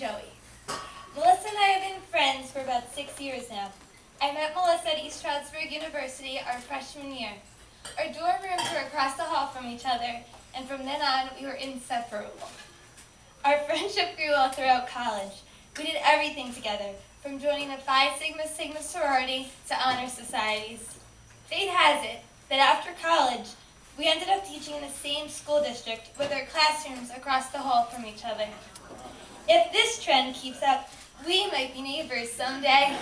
Joey. Melissa and I have been friends for about 6 years now. I met Melissa at East Stroudsburg University our freshman year. Our dorm rooms were across the hall from each other, and from then on, we were inseparable. Our friendship grew all throughout college. We did everything together, from joining a Phi Sigma Sigma sorority to honor societies. Fate has it that after college, we ended up teaching in the same school district with our classrooms across the hall from each other. If this trend keeps up, we might be neighbors someday.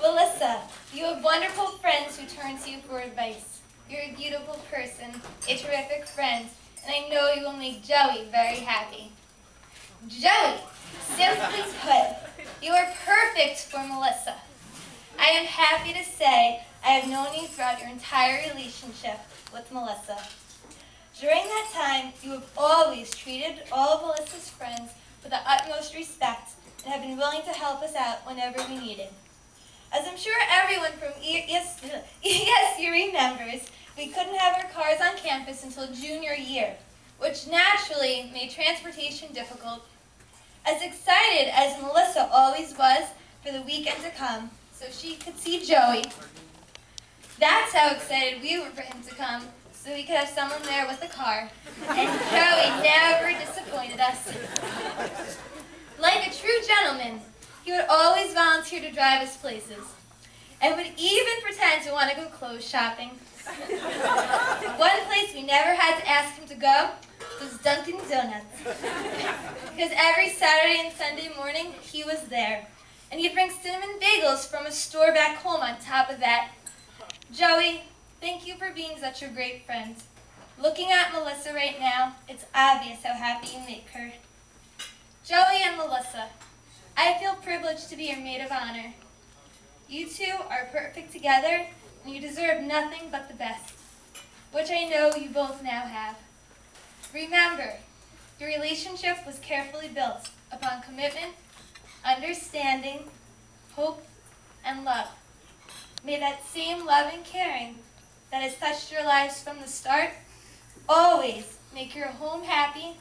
Melissa, you have wonderful friends who turn to you for advice. You're a beautiful person, a terrific friend, and I know you will make Joey very happy. Joey, simply put, you are perfect for Melissa. I am happy to say I have known you throughout your entire relationship with Melissa. During that time, you have always treated all of Melissa's friends with the utmost respect and have been willing to help us out whenever we needed. As I'm sure everyone from ESU remembers, we couldn't have our cars on campus until junior year, which naturally made transportation difficult. As excited as Melissa always was for the weekend to come so she could see Joey, that's how excited we were for him to come so we could have someone there with a car. And Joey never disappointed us. Like a true gentleman, he would always volunteer to drive us places and would even pretend to want to go clothes shopping. One place we never had to ask him to go was Dunkin' Donuts. Because every Saturday and Sunday morning, he was there. And he'd bring cinnamon bagels from a store back home on top of that. Joey, thank you for being such a great friend. Looking at Melissa right now, it's obvious how happy you make her. Joey and Melissa, I feel privileged to be your maid of honor. You two are perfect together, and you deserve nothing but the best, which I know you both now have. Remember, your relationship was carefully built upon commitment, understanding, hope, and love. May that same love and caring that has touched your lives from the start always make your home happy,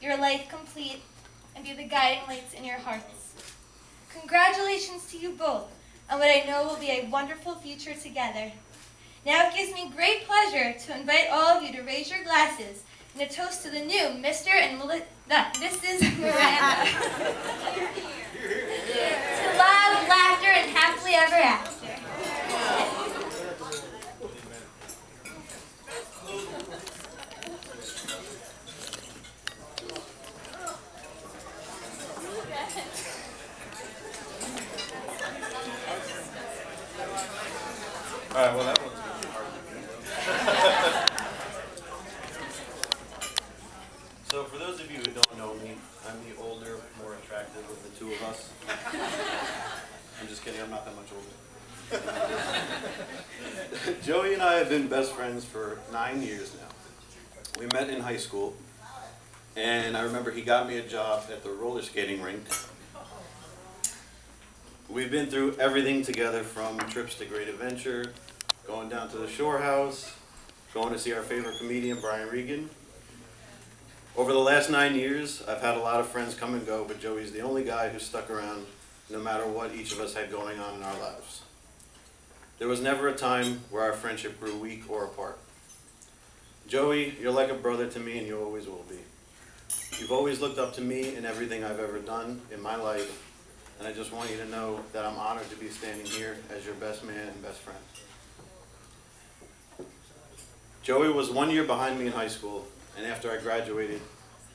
your life complete, and be the guiding lights in your hearts. Congratulations to you both on what I know will be a wonderful future together. Now it gives me great pleasure to invite all of you to raise your glasses in a toast to the new Mr. and Mrs. Miranda. To love, laughter, and happily ever after. All right, well, that one's going to be hard to do. So for those of you who don't know me, I'm the older, more attractive of the two of us. I'm just kidding, I'm not that much older. Joey and I have been best friends for 9 years now. We met in high school, and I remember he got me a job at the roller skating rink. We've been through everything together, from trips to Great Adventure, going down to the Shore House, going to see our favorite comedian, Brian Regan. Over the last 9 years, I've had a lot of friends come and go, but Joey's the only guy who stuck around no matter what each of us had going on in our lives. There was never a time where our friendship grew weak or apart. Joey, you're like a brother to me, and you always will be. You've always looked up to me in everything I've ever done in my life, and I just want you to know that I'm honored to be standing here as your best man and best friend. Joey was 1 year behind me in high school, and after I graduated,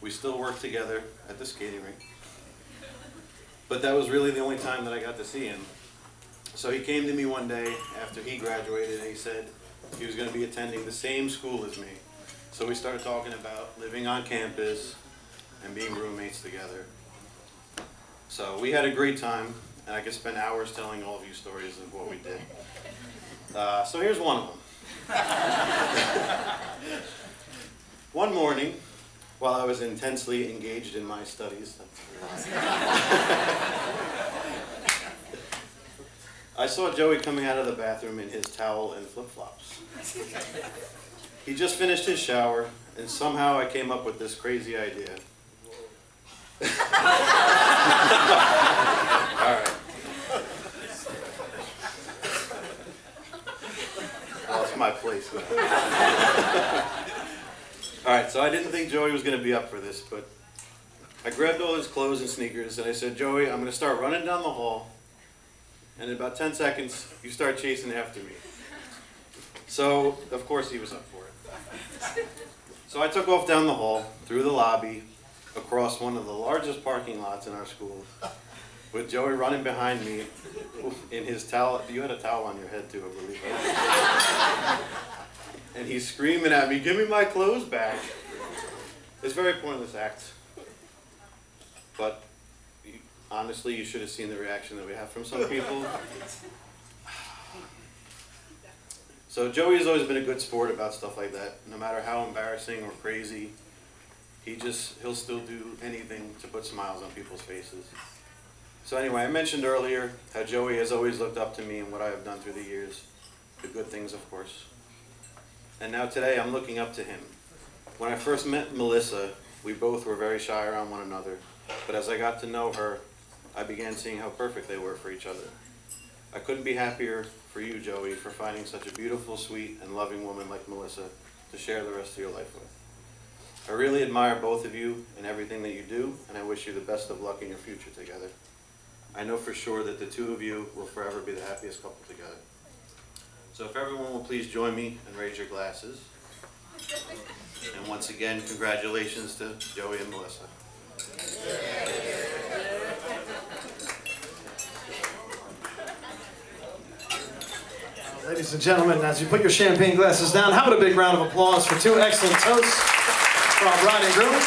we still worked together at the skating rink. But that was really the only time that I got to see him. So he came to me one day after he graduated, and he said he was going to be attending the same school as me. So we started talking about living on campus and being roommates together. So we had a great time, and I could spend hours telling all of you stories of what we did. So here's one of them. One morning, while I was intensely engaged in my studies, I saw Joey coming out of the bathroom in his towel and flip-flops. He just finished his shower, and somehow I came up with this crazy idea. All right. Well, it's my place now. All right, so I didn't think Joey was going to be up for this, but I grabbed all his clothes and sneakers, and I said, Joey, I'm going to start running down the hall, and in about 10 seconds, you start chasing after me. So, of course, he was up for it. So I took off down the hall, through the lobby, across one of the largest parking lots in our school, with Joey running behind me in his towel. You had a towel on your head too, I believe. And he's screaming at me, give me my clothes back. It's a very pointless act. But honestly, you should have seen the reaction that we have from some people. So Joey has always been a good sport about stuff like that. No matter how embarrassing or crazy, he'll still do anything to put smiles on people's faces. So anyway, I mentioned earlier how Joey has always looked up to me and what I have done through the years. The good things, of course. And now today, I'm looking up to him. When I first met Melissa, we both were very shy around one another. But as I got to know her, I began seeing how perfect they were for each other. I couldn't be happier for you, Joey, for finding such a beautiful, sweet, and loving woman like Melissa to share the rest of your life with. I really admire both of you and everything that you do, and I wish you the best of luck in your future together. I know for sure that the two of you will forever be the happiest couple together. So if everyone will please join me and raise your glasses. And once again, congratulations to Joey and Melissa. Ladies and gentlemen, as you put your champagne glasses down, how about a big round of applause for two excellent toasts for our bride and groom?